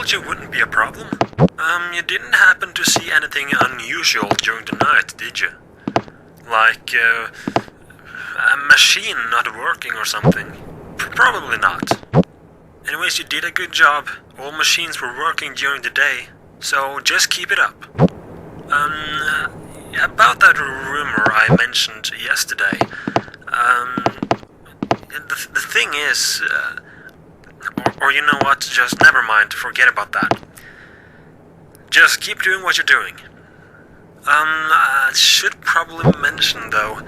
thought you wouldn't be a problem. You didn't happen to see anything unusual during the night, did you? Like, a machine not working or something? Probably not. Anyways, you did a good job. All machines were working during the day, so just keep it up. About that rumor I mentioned yesterday, the thing is, or you know what, just never mind, forget about that. Just keep doing what you're doing. I should probably mention though,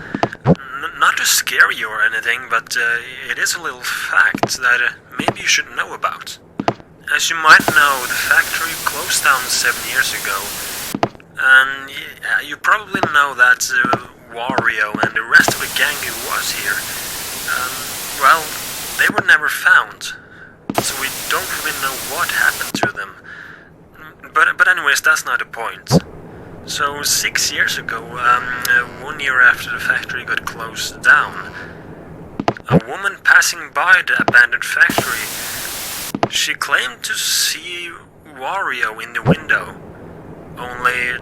not to scare you or anything, but it is a little fact that maybe you should know about. As you might know, the factory closed down 7 years ago, and you probably know that Wario and the rest of the gang who was here, well, they were never found, so we don't really know what happened to them. But anyways, that's not the point. So 6 years ago, 1 year after the factory got closed down, a woman passing by the abandoned factory, she claimed to see Wario in the window, only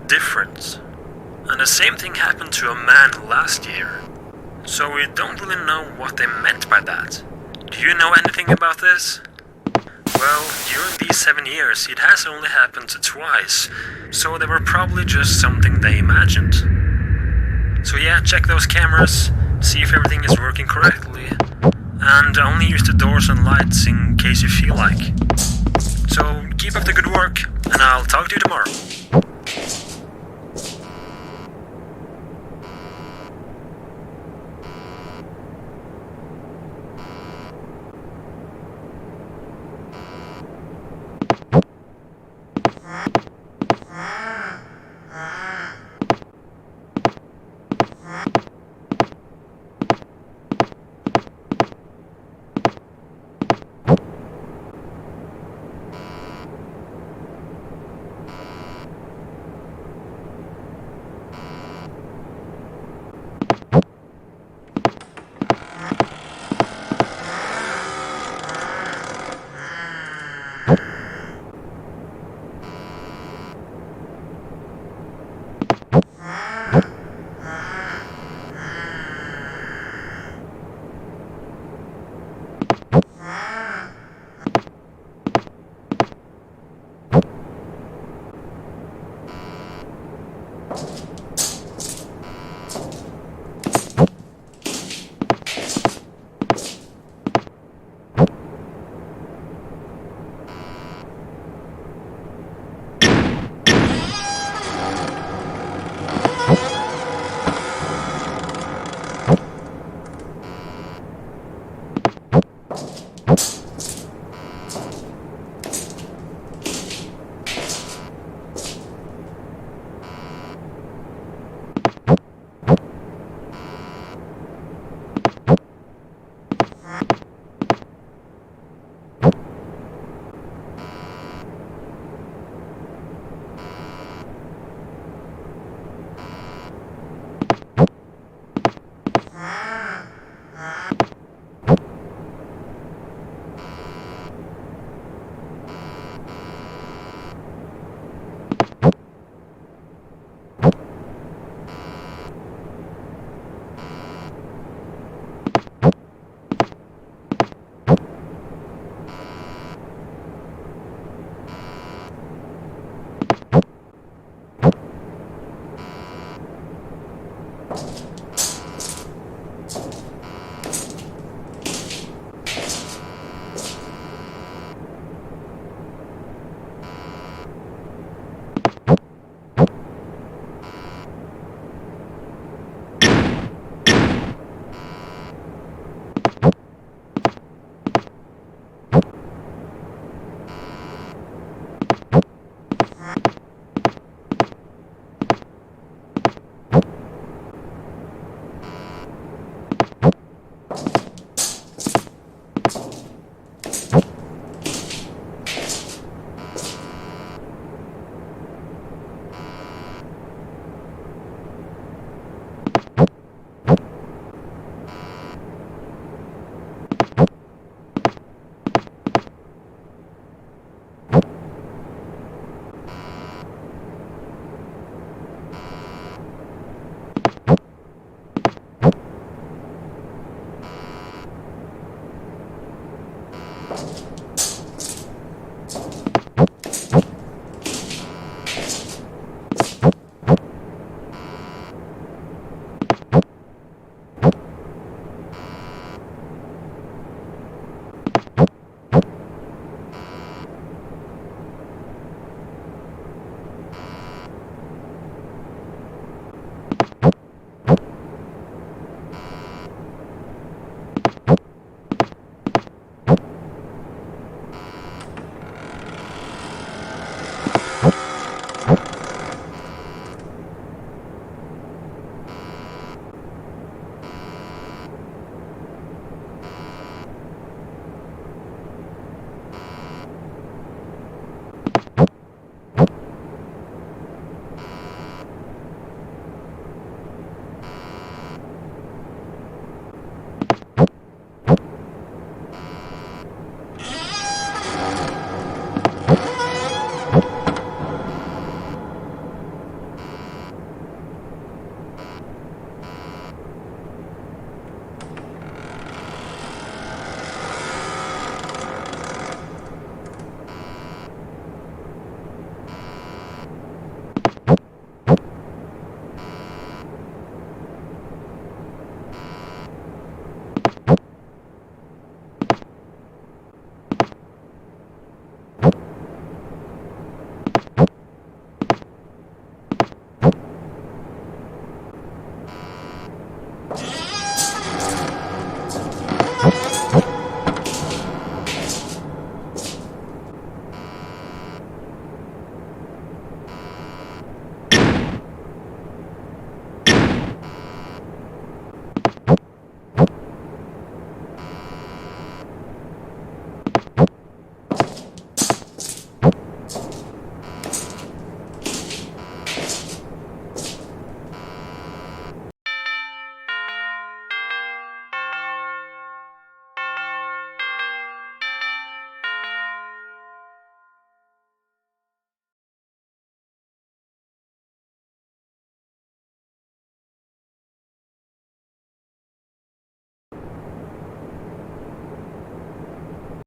different. And the same thing happened to a man last year. So we don't really know what they meant by that. Do you know anything about this? Well, during these 7 years, it has only happened twice, so they were probably just something they imagined. So yeah, check those cameras, see if everything is working correctly, and only use the doors and lights in case you feel like. So keep up the good work, and I'll talk to you tomorrow.